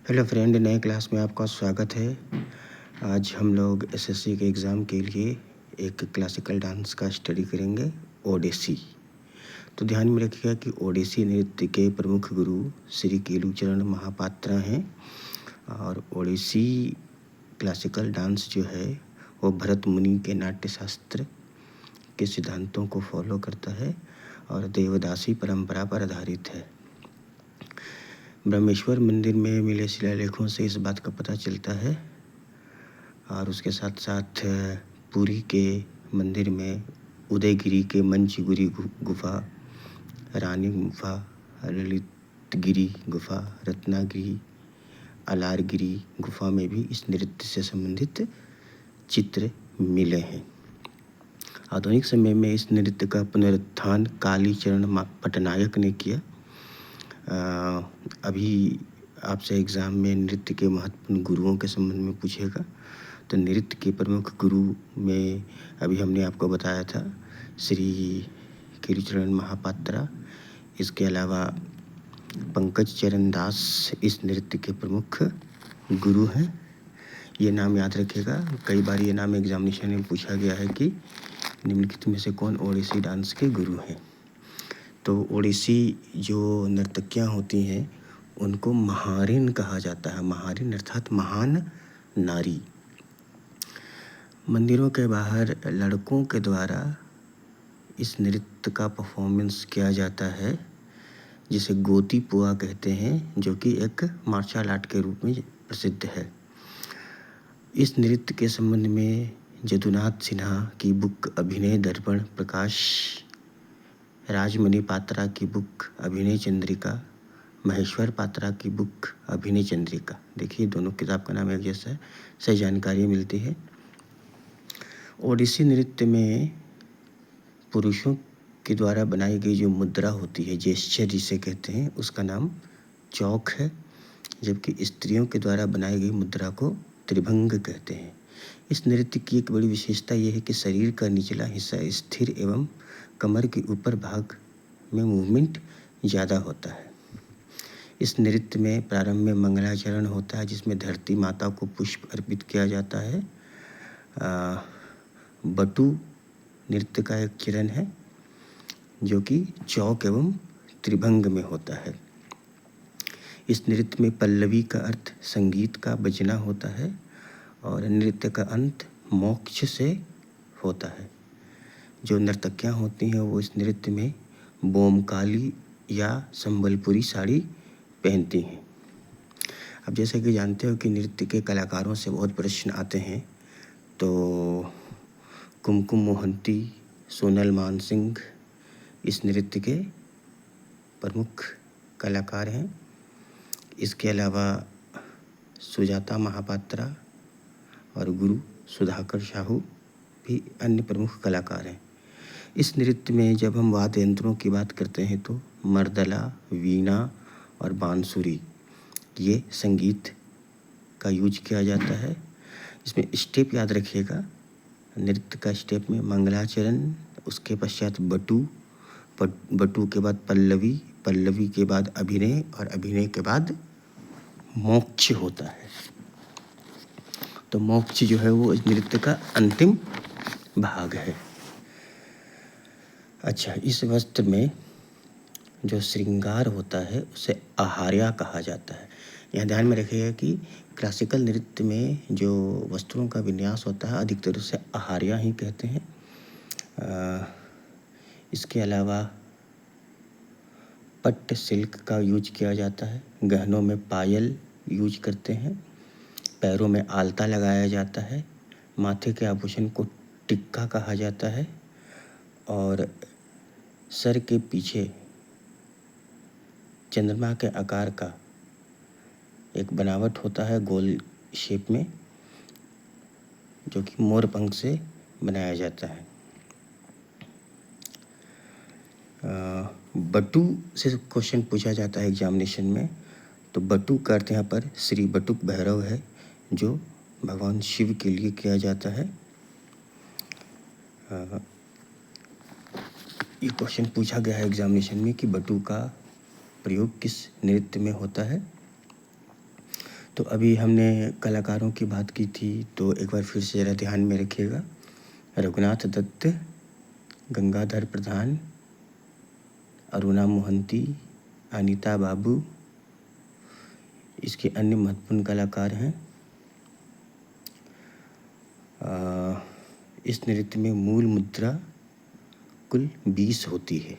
Hello friend, नए class में आपका स्वागत है। आज हम लोग एसएससी के एग्ज़ाम के लिए एक क्लासिकल डांस का स्टडी करेंगे, ओडिसी। तो ध्यान में रखिएगा कि ओडिसी नृत्य के प्रमुख गुरु श्री केलुचरण महापात्रा हैं और ओडिसी क्लासिकल डांस जो है वो भरत मुनि के नाट्य शास्त्र के सिद्धांतों को फॉलो करता है और देवदासी परंपरा पर आधारित है। ब्रह्मेश्वर मंदिर में मिले शिलालेखों से इस बात का पता चलता है और उसके साथ साथ पुरी के मंदिर में उदयगिरी के मंचगिरी गुफा, रानी गुफा, ललितगिरी गुफा, रत्नागिरी, अलारगिरी गुफा में भी इस नृत्य से संबंधित चित्र मिले हैं। आधुनिक समय में इस नृत्य का पुनरुत्थान कालीचरण पटनायक ने किया। अभी आपसे एग्ज़ाम में नृत्य के महत्वपूर्ण गुरुओं के संबंध में पूछेगा, तो नृत्य के प्रमुख गुरु में अभी हमने आपको बताया था श्री केलुचरण महापात्रा। इसके अलावा पंकज चरण दास इस नृत्य के प्रमुख गुरु हैं। ये नाम याद रखिएगा, कई बार ये नाम एग्जामिनेशन में पूछा गया है कि निम्नलिखित में से कौन ओडिसी डांस के गुरु हैं। तो ओडिसी जो नर्तकियाँ होती हैं उनको महारिन कहा जाता है। महारिन अर्थात महान नारी। मंदिरों के बाहर लड़कों के द्वारा इस नृत्य का परफॉर्मेंस किया जाता है, जिसे गोती पुआ कहते हैं, जो कि एक मार्शल आर्ट के रूप में प्रसिद्ध है। इस नृत्य के संबंध में जदुनाथ सिन्हा की बुक अभिनय दर्पण प्रकाश, राजमणि पात्रा की बुक अभिनय चंद्रिका, महेश्वर पात्रा की बुक अभिनय चंद्रिका, देखिए दोनों किताब का नाम एक जैसा है, सही जानकारी मिलती है। ओडिसी नृत्य में पुरुषों के द्वारा बनाई गई जो मुद्रा होती है, जेस्चर जिसे कहते हैं, उसका नाम चौक है, जबकि स्त्रियों के द्वारा बनाई गई मुद्रा को त्रिभंग कहते हैं। इस नृत्य की एक बड़ी विशेषता यह है कि शरीर का निचला हिस्सा स्थिर एवं कमर के ऊपर भाग में मूवमेंट ज़्यादा होता है। इस नृत्य में प्रारंभ में मंगलाचरण होता है, जिसमें धरती माता को पुष्प अर्पित किया जाता है। बटू नृत्य का एक चरण है जो कि चौक एवं त्रिभंग में होता है। इस नृत्य में पल्लवी का अर्थ संगीत का बजना होता है और नृत्य का अंत मोक्ष से होता है। जो नर्तकियाँ होती हैं वो इस नृत्य में बोमकाली या संबलपुरी साड़ी पहनती हैं। अब जैसे कि जानते हो कि नृत्य के कलाकारों से बहुत प्रश्न आते हैं, तो कुमकुम मोहंती, सोनल मानसिंह इस नृत्य के प्रमुख कलाकार हैं। इसके अलावा सुजाता महापात्रा और गुरु सुधाकर साहू भी अन्य प्रमुख कलाकार हैं। इस नृत्य में जब हम वाद्य यंत्रों की बात करते हैं तो मर्दला, वीणा और बांसुरी, ये संगीत का यूज किया जाता है। इसमें स्टेप याद रखिएगा। नृत्य का स्टेप में मंगलाचरण, उसके पश्चात बटू, बटू के बाद पल्लवी, पल्लवी के बाद अभिनय और अभिनय के बाद मोक्ष होता है। तो मोक्ष जो है वो इस नृत्य का अंतिम भाग है। अच्छा, इस वस्त्र में जो श्रृंगार होता है उसे आहार्या कहा जाता है। यहाँ ध्यान में रखिएगा कि क्लासिकल नृत्य में जो वस्त्रों का विन्यास होता है अधिकतर उसे आहार्या ही कहते हैं। इसके अलावा पट्ट सिल्क का यूज किया जाता है। गहनों में पायल यूज करते हैं। पैरों में आलता लगाया जाता है। माथे के आभूषण को टिक्का कहा जाता है और सर के पीछे चंद्रमा के आकार का एक बनावट होता है गोल शेप में, जो कि मोर पंख से बनाया जाता है। बटू से क्वेश्चन पूछा जाता है एग्जामिनेशन में, तो बटू का अर्थ यहाँ पर श्री बटुक भैरव है, जो भगवान शिव के लिए किया जाता है। ये क्वेश्चन पूछा गया है एग्जामिनेशन में कि बटू का प्रयोग किस नृत्य में होता है। तो अभी हमने कलाकारों की बात की थी, तो एक बार फिर से ज़रा ध्यान में रखिएगा। रघुनाथ दत्त, गंगाधर प्रधान, अरुणा मोहंती, अनीता बाबू इसके अन्य महत्वपूर्ण कलाकार हैं। इस नृत्य में मूल मुद्रा कुल 20 होती है।